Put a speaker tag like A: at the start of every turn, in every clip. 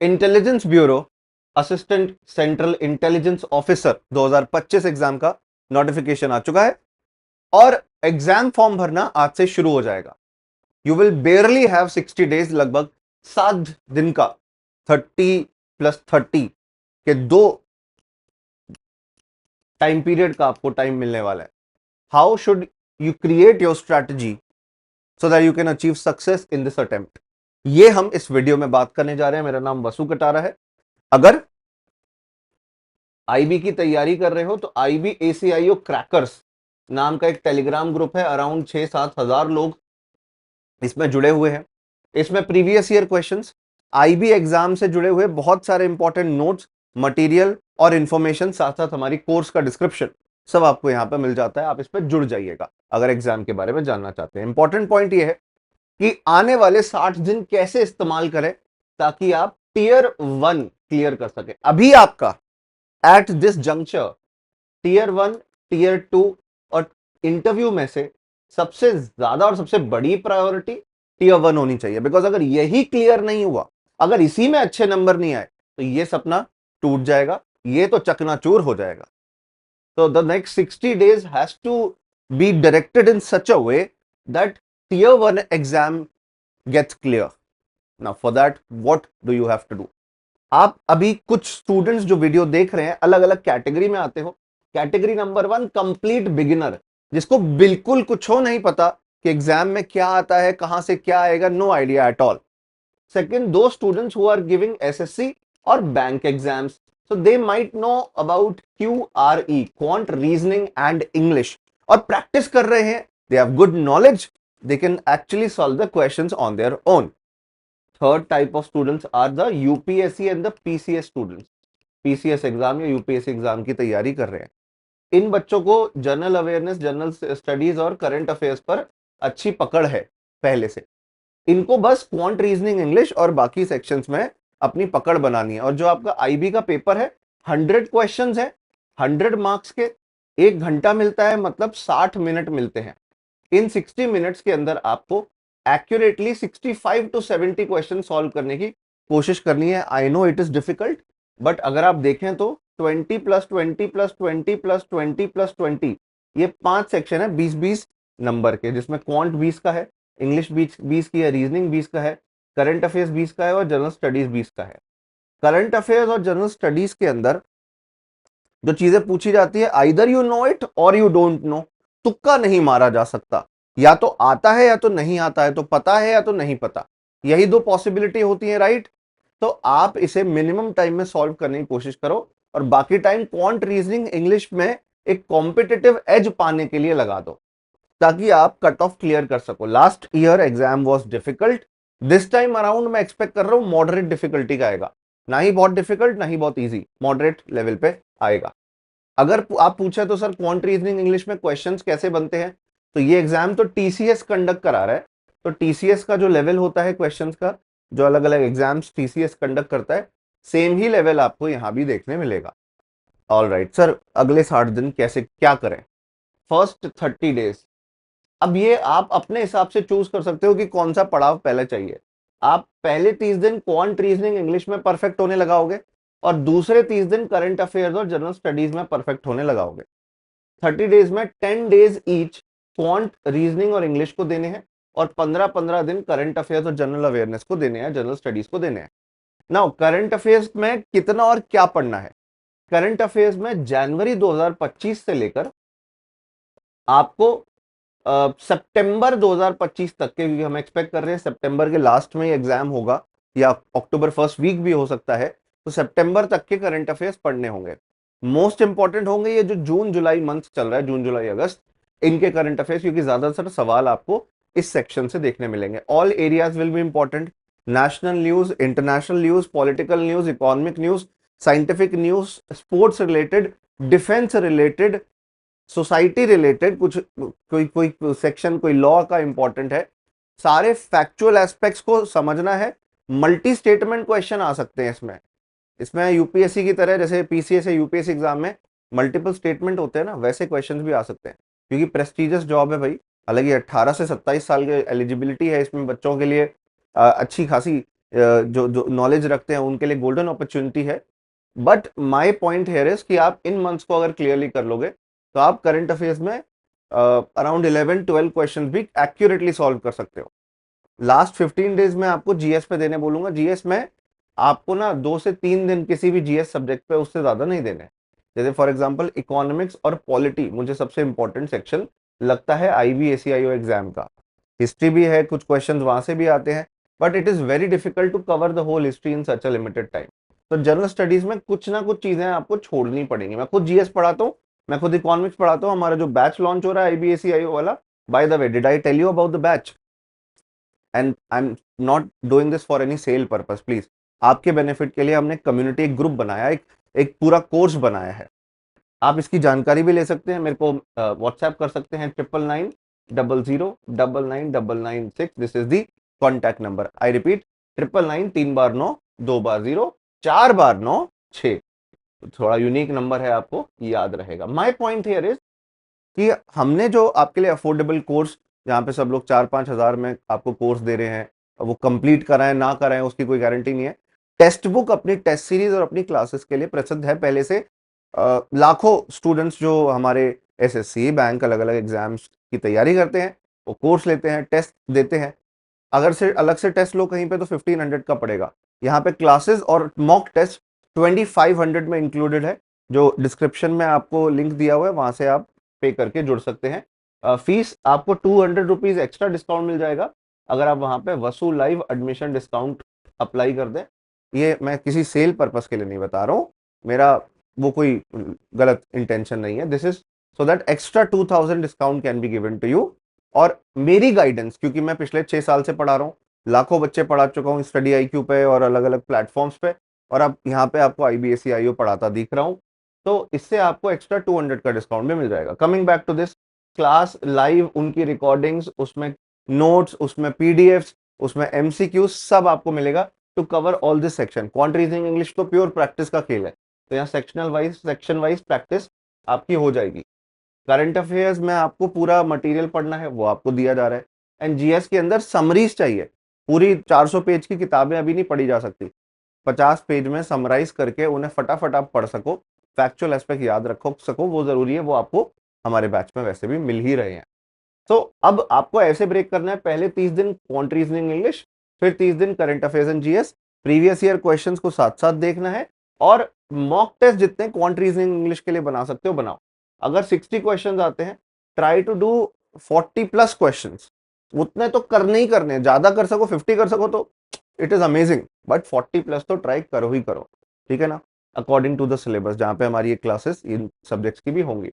A: Intelligence bureau assistant central intelligence officer 2025 exam का notification आ चुका है और एग्जाम फॉर्म भरना आज से शुरू हो जाएगा। यू विल बेयरली हैव 60 डेज, लगभग 7 दिन का 30+30 के 2 टाइम पीरियड का आपको टाइम मिलने वाला है। How should you create your strategy so that you can achieve success in this attempt, ये हम इस वीडियो में बात करने जा रहे हैं। मेरा नाम वसु कटारा है। अगर आईबी की तैयारी कर रहे हो तो आईबी एसीआईओ क्रैकर्स नाम का एक टेलीग्राम ग्रुप है। अराउंड 6-7 हजार लोग इसमें जुड़े हुए हैं। इसमें previous year questions, IB exam से जुड़े हुए बहुत सारे इंपॉर्टेंट नोट्स, मटेरियल और इंफॉर्मेशन, साथ साथ हमारी कोर्स का डिस्क्रिप्शन सब आपको यहाँ पे मिल जाता है। आप इस पर जुड़ जाइएगा अगर एग्जाम के बारे में जानना चाहते हैं। इंपॉर्टेंट पॉइंट ये है कि आने वाले 60 दिन कैसे इस्तेमाल करें ताकि आप टीयर 1 क्लियर कर सके। अभी आपका at this juncture tier 1, tier 2 और इंटरव्यू में से सबसे ज्यादा और सबसे बड़ी प्रायोरिटी टीयर 1 होनी चाहिए। बिकॉज अगर यही क्लियर नहीं हुआ, अगर इसी में अच्छे नंबर नहीं आए तो ये सपना टूट जाएगा, ये तो चकनाचूर हो जाएगा। तो the next 60 days has to be directed in such a way that tier 1 exam gets clear. Now for that what do you have to do? आप अभी कुछ स्टूडेंट्स जो वीडियो देख रहे हैं अलग अलग कैटेगरी में आते हो। कैटेगरी नंबर 1 कंप्लीट बिगिनर, जिसको बिल्कुल कुछ हो नहीं पता कि एग्जाम में क्या आता है, कहां से क्या आएगा, no idea at all. Second, दो students who are giving SSC और bank exams, so they might know about QRE, quant reasoning and English, और प्रैक्टिस कर रहे हैं। They have good knowledge, they can actually solve the questions on their own. Third type of students are the UPSC and the PCS students. PCS exam या UPSC exam की तैयारी कर रहे हैं। इन बच्चों को जनरल अवेयरनेस, जनरल स्टडीज और करंट अफेयर्स पर अच्छी पकड़ है पहले से। इनको बस क्वांट रीजनिंग, इंग्लिश और बाकी सेक्शंस में अपनी पकड़ बनानी है। और जो आपका आईबी का पेपर है 100 क्वेश्चंस है, 100 मार्क्स के, 1 घंटा मिलता है, मतलब 60 मिनट मिलते हैं। इन 60 मिनट्स के अंदर आपको एक्यूरेटली 65 to 70 क्वेश्चन सॉल्व करने की कोशिश करनी है। I know it is difficult, but अगर आप देखें तो 20+20+20+20+20 ये 5 सेक्शन है 20-20 नंबर के, जिसमें क्वांट 20 का है, इंग्लिश 20 की है, रीजनिंग 20 का है, करंट अफेयर्स 20 का है और जनरल स्टडीज 20 का है। करंट अफेयर्स और जनरल स्टडीज के अंदर जो चीजें पूछी जाती है, आइदर यू नो इट और यू डोंट नो। तुक्का नहीं मारा जा सकता, या तो आता है या तो नहीं आता है, तो पता है या तो नहीं पता, यही दो पॉसिबिलिटी होती है, राइट? तो आप इसे मिनिमम टाइम में सॉल्व करने की कोशिश करो और बाकी टाइम क्वांट रीजनिंग इंग्लिश में एक कॉम्पिटिटिव एज पाने के लिए लगा दो ताकि आप कट ऑफ क्लियर कर सको। Last year exam was difficult, this time around मैं एक्सपेक्ट कर रहा हूं मॉडरेट डिफिकल्टी का आएगा, ना ही बहुत डिफिकल्ट ना ही बहुत इजी, मॉडरेट लेवल पे आएगा। अगर आप पूछे तो सर क्वांट रीजनिंग इंग्लिश में क्वेश्चंस कैसे बनते हैं, तो ये एग्जाम तो टीसीएस कंडक्ट करा रहा है। तो टीसीएस का जो लेवल होता है क्वेश्चंस का, जो अलग अलग एग्जाम्स टीसीएस कंडक्ट करता है, सेम ही लेवल आपको यहां भी देखने मिलेगा। ऑल राइट सर, अगले 60 दिन कैसे क्या करें? फर्स्ट 30 डेज, अब ये आप अपने हिसाब से चूज कर सकते हो कि कौन सा पड़ाव पहले चाहिए। आप पहले 30 दिन क्वांट रीजनिंग इंग्लिश में परफेक्ट होने लगाओगे और दूसरे 30 दिन करंट अफेयर्स और जनरल स्टडीज में परफेक्ट होने लगाओगे। 30 डेज में 10 डेज ईच क्वांट, रीजनिंग और इंग्लिश को देने हैं और 15-15 दिन करंट अफेयर्स और जनरल अवेयरनेस को देने हैं, जनरल स्टडीज को देने हैं। नाउ करंट अफेयर्स में कितना और क्या पढ़ना है? करंट अफेयर्स में जनवरी 2025 से लेकर आपको सितंबर 2025 तक के, क्योंकि हम एक्सपेक्ट कर रहे हैं सितंबर के लास्ट में एग्जाम होगा या अक्टूबर फर्स्ट वीक भी हो सकता है, तो सितंबर तक के करंट अफेयर्स पढ़ने होंगे। मोस्ट इंपॉर्टेंट होंगे ये जो जून जुलाई मंथ चल रहा है, जून जुलाई अगस्त, इनके करंट अफेयर्स, क्योंकि ज्यादातर सवाल आपको इस सेक्शन से देखने मिलेंगे। All areas will be important, national news, international news, political news, economic news, scientific news, sports related, defence related, society related, कुछ कोई कोई सेक्शन कोई लॉ का इंपॉर्टेंट है। सारे फैक्चुअल एस्पेक्ट्स को समझना है। मल्टी स्टेटमेंट क्वेश्चन आ सकते हैं इसमें। इसमें यूपीएससी की तरह, जैसे पीसीएस या यूपीएससी एग्जाम में मल्टीपल स्टेटमेंट होते हैं ना, वैसे क्वेश्चंस भी आ सकते हैं, क्योंकि प्रेस्टिजियस जॉब है भाई। हालांकि 18 से 27 साल की एलिजिबिलिटी है इसमें बच्चों के लिए, अच्छी खासी जो जो नॉलेज रखते हैं उनके लिए गोल्डन अपॉर्चुनिटी है। But my point here is कि आप इन मंथ्स को अगर क्लियरली कर लोगे तो आप करंट अफेयर्स में अराउंड 11-12 क्वेश्चन भी एक्यूरेटली सॉल्व कर सकते हो। लास्ट 15 डेज में आपको जीएस पे देने बोलूंगा। जीएस में आपको ना 2 से 3 दिन किसी भी जीएस सब्जेक्ट पे उससे ज्यादा नहीं देने। जैसे फॉर एग्जांपल इकोनॉमिक्स और पॉलिटी मुझे सबसे इंपॉर्टेंट सेक्शन लगता है IBACIO एग्जाम का। हिस्ट्री भी है, कुछ क्वेश्चंस वहां से भी आते हैं, but it is very difficult to cover the whole history in such a limited time. तो जनरल स्टडीज में कुछ ना कुछ चीजें आपको छोड़नी पड़ेंगी। मैं खुद जीएस पढ़ाता हूँ, मैं खुद इकोनॉमिक्स पढ़ाता हूँ। हमारा जो बैच लॉन्च हो रहा है IBACIO वाला, by the way did I tell you about the batch? And I am not doing this for any sale purpose, please. आपके बेनिफिट के लिए हमने कम्युनिटी एक ग्रुप बनाया, एक एक पूरा कोर्स बनाया है। आप इसकी जानकारी भी ले सकते हैं, मेरे को व्हाट्सएप कर सकते हैं 9990099996। This is the contact number. I repeat, 99 3 बार 9 2 बार 0 4 बार 9 6। थोड़ा यूनिक नंबर है, आपको याद रहेगा। माय पॉइंट हियर इज कि हमने जो आपके लिए अफोर्डेबल कोर्स, जहाँ पे सब लोग 4-5 हज़ार में आपको कोर्स दे रहे हैं, वो कंप्लीट कराएं ना कराएं उसकी कोई गारंटी नहीं है। टेक्स्ट बुक अपनी टेस्ट सीरीज और अपनी क्लासेस के लिए प्रसिद्ध है पहले से। लाखों स्टूडेंट्स जो हमारे SSC बैंक अलग अलग एग्जाम्स की तैयारी करते हैं, वो कोर्स लेते हैं, टेस्ट देते हैं। अगर से अलग से टेस्ट लो कहीं पे तो 1500 का पड़ेगा। यहाँ पे क्लासेस और मॉक टेस्ट 2500 में इंक्लूडेड है। जो डिस्क्रिप्शन में आपको लिंक दिया हुआ है वहां से आप पे करके जुड़ सकते हैं। फीस आपको 200 रुपीज एक्स्ट्रा डिस्काउंट मिल जाएगा अगर आप वहां पे वसू लाइव एडमिशन डिस्काउंट अप्लाई कर दें। ये मैं किसी सेल पर्पस के लिए नहीं बता रहा हूँ, मेरा वो कोई गलत इंटेंशन नहीं है। This is so that extra 2000 discount can be given to you. और मेरी गाइडेंस, क्योंकि मैं पिछले 6 साल से पढ़ा रहा हूँ, लाखों बच्चे पढ़ा चुका हूँ स्टडी IQ पे और अलग अलग प्लेटफॉर्म्स पे, और अब यहाँ पे आपको IBACIO पढ़ाता दिख रहा हूँ, तो इससे आपको एक्स्ट्रा 200 का डिस्काउंट भी मिल जाएगा। Coming back to this, class live, उनकी रिकॉर्डिंग्स, उसमें नोट्स, उसमें PDFs, उसमें MCQ सब आपको मिलेगा to cover all this section. Quant reasoning English तो प्योर प्रैक्टिस का खेल है, तो यहाँ सेक्शन वाइज प्रैक्टिस आपकी हो जाएगी। करंट अफेयर्स में आपको पूरा मटेरियल पढ़ना है, वो आपको दिया जा रहा है। एंड जीएस के अंदर समरीज चाहिए। पूरी 400 पेज की किताबें अभी नहीं पढ़ी जा सकती। 50 पेज में समराइज करके उन्हें फटाफट आप पढ़ सको, फैक्चुअल एस्पेक्ट याद रखो सको, वो जरूरी है। वो आपको हमारे बैच में वैसे भी मिल ही रहे हैं। तो अब आपको ऐसे ब्रेक करना है, पहले 30 दिन क्वांट रीजनिंग इंग्लिश, फिर 30 दिन current affairs and GS. Previous year questions को साथ साथ देखना है, और मॉक टेस्ट जितने क्वांट रीजनिंग इंग्लिश के लिए बना सकते हो बनाओ। अगर 60 क्वेश्चंस आते हैं, ट्राई टू डू 40+ क्वेश्चंस। उतने तो करने ही करने, ज्यादा कर सको 50 कर सको तो इट इज अमेजिंग, बट 40+ तो ट्राई करो ही करो, ठीक है ना, अकॉर्डिंग टू द सिलेबस जहां पे हमारी ये क्लासेस इन सब्जेक्ट्स की भी होंगी।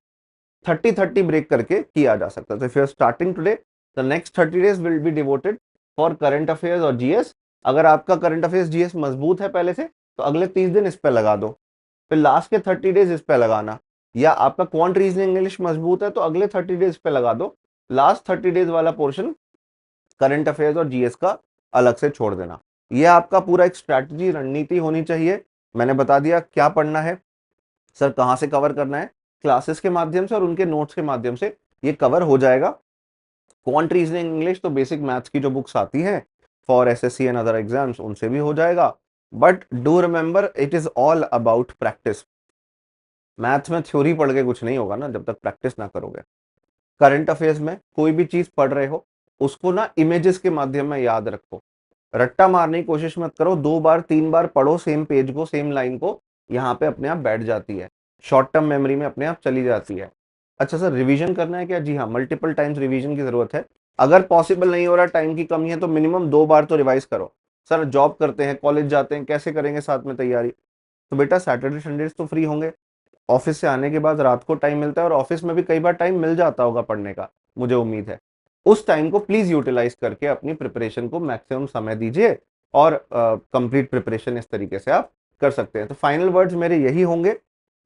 A: 30-30 ब्रेक करके किया जा सकता है। तो if you are starting today, the next 30 days will be devoted for current affairs और जीएस। अगर आपका करंट अफेयर्स जीएस मजबूत है पहले से, तो अगले 30 दिन इस पे लगा दो, फिर लास्ट के 30 डेज इस पे लगाना। या आपका क्वांट रीजनिंग इंग्लिश मजबूत है तो अगले 30 डेज पे लगा दो, लास्ट 30 डेज वाला पोर्शन करंट अफेयर्स और जीएस का अलग से छोड़ देना। यह आपका पूरा एक स्ट्रैटेजी, रणनीति होनी चाहिए। मैंने बता दिया क्या पढ़ना है सर, कहां से कवर करना है, क्लासेस के माध्यम से और उनके नोट्स के माध्यम से ये कवर हो जाएगा। क्वांट रीजनिंग इंग्लिश तो बेसिक मैथ्स की जो बुक्स आती हैं for SSC and other exams, उनसे भी हो जाएगा। But do remember, it is all about practice. Maths में थ्योरी पढ़ के कुछ नहीं होगा ना जब तक प्रैक्टिस ना करोगे। करंट अफेयर्स में कोई भी चीज पढ़ रहे हो, उसको ना इमेजेस के माध्यम में याद रखो। रट्टा मारने की कोशिश मत करो, 2 बार 3 बार पढ़ो सेम पेज को, सेम लाइन को, यहाँ पे अपने आप बैठ जाती है, शॉर्ट टर्म मेमोरी में अपने आप चली जाती है। अच्छा सर, रिवीजन करना है क्या? जी हाँ, मल्टीपल टाइम्स रिवीजन की जरूरत है। अगर पॉसिबल नहीं हो रहा, टाइम की कमी है, तो मिनिमम 2 बार तो रिवाइज करो। सर जॉब करते हैं, कॉलेज जाते हैं, कैसे करेंगे साथ में तैयारी? तो बेटा सैटरडे संडे तो फ्री होंगे, ऑफिस से आने के बाद रात को टाइम मिलता है, और ऑफिस में भी कई बार टाइम मिल जाता होगा पढ़ने का, मुझे उम्मीद है। उस टाइम को प्लीज यूटिलाइज करके अपनी प्रिपरेशन को मैक्सिमम समय दीजिए, और कंप्लीट प्रिपरेशन इस तरीके से आप कर सकते हैं। तो फाइनल वर्ड्स मेरे यही होंगे,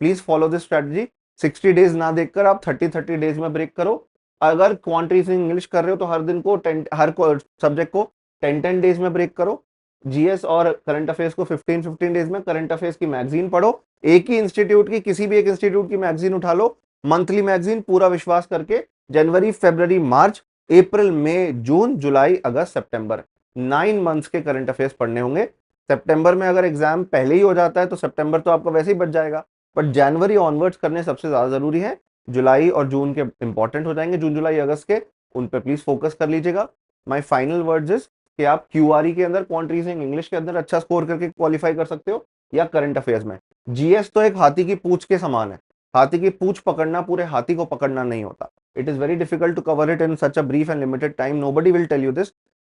A: please follow this strategy. 60 days ना देखकर आप 30-30 डेज में ब्रेक करो। अगर क्वांट इंग्लिश कर रहे हो तो हर दिन को हर सब्जेक्ट को 10-10 डेज में ब्रेक करो। जीएस और करंट अफेयर्स को 15-15 डेज में। करंट अफेयर्स की मैगजीन पढ़ो, एक ही इंस्टीट्यूट की, किसी भी एक इंस्टीट्यूट की मैगजीन उठा लो, मंथली मैगजीन, पूरा विश्वास करके। जनवरी, फरवरी, मार्च, अप्रैल, मई, जून, जुलाई, अगस्त, सितंबर, 9 मंथ्स के करंट अफेयर्स पढ़ने होंगे। सितंबर में अगर एग्जाम पहले ही हो जाता है तो सितंबर तो आपका वैसे ही बच जाएगा, बट जनवरी ऑनवर्ड्स करने सबसे ज्यादा जरूरी है। जुलाई और जून के इंपॉर्टेंट हो जाएंगे, जून जुलाई अगस्त के, उन पे प्लीज फोकस कर लीजिएगा। माय फाइनल वर्ड्स इज कि आप क्यूआरई के अंदर, क्वांट रीजनिंग इंग्लिश के अंदर अच्छा स्कोर करके क्वालिफाई कर सकते हो, या करंट अफेयर्स में। जीएस तो एक हाथी की पूंछ के समान है, हाथी की पूंछ पकड़ना पूरे हाथी को पकड़ना नहीं होता। It is very difficult to cover it in such a brief and limited time, nobody will tell you this,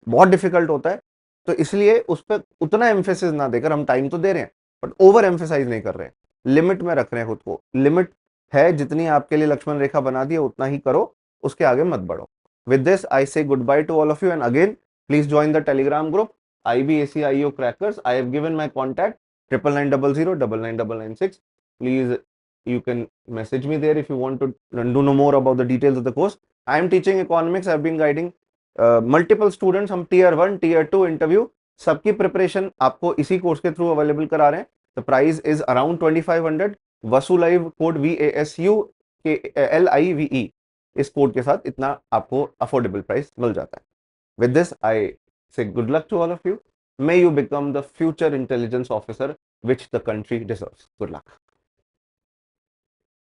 A: बहुत डिफिकल्ट होता है। तो इसलिए उस पर उतना एम्फेसिस ना देकर, हम टाइम तो दे रहे हैं बट ओवर एम्फेसाइज नहीं कर रहे हैं, लिमिट में रख रहे हैं खुद को। लिमिट है जितनी आपके लिए लक्ष्मण रेखा बना दी है उतना ही करो, उसके आगे मत बढ़ो। With this I say good by two all of you, and again please join the Telegram group IBACIO crackers. I have given my contact 9900099996। Please you can message me there if you want to know more about the details of the course. I am teaching economics. I have been guiding multiple students. हम tier 1 tier 2 interview सबकी preparation आपको इसी course के through available करा रहे हैं। The price is around 2500। Vasu live code VASU के LIVE, इस कोड के साथ इतना आपको अफोर्डेबल प्राइस मिल जाता है। With this I say good luck to all of you. May you become the future intelligence officer which the country deserves. Good luck.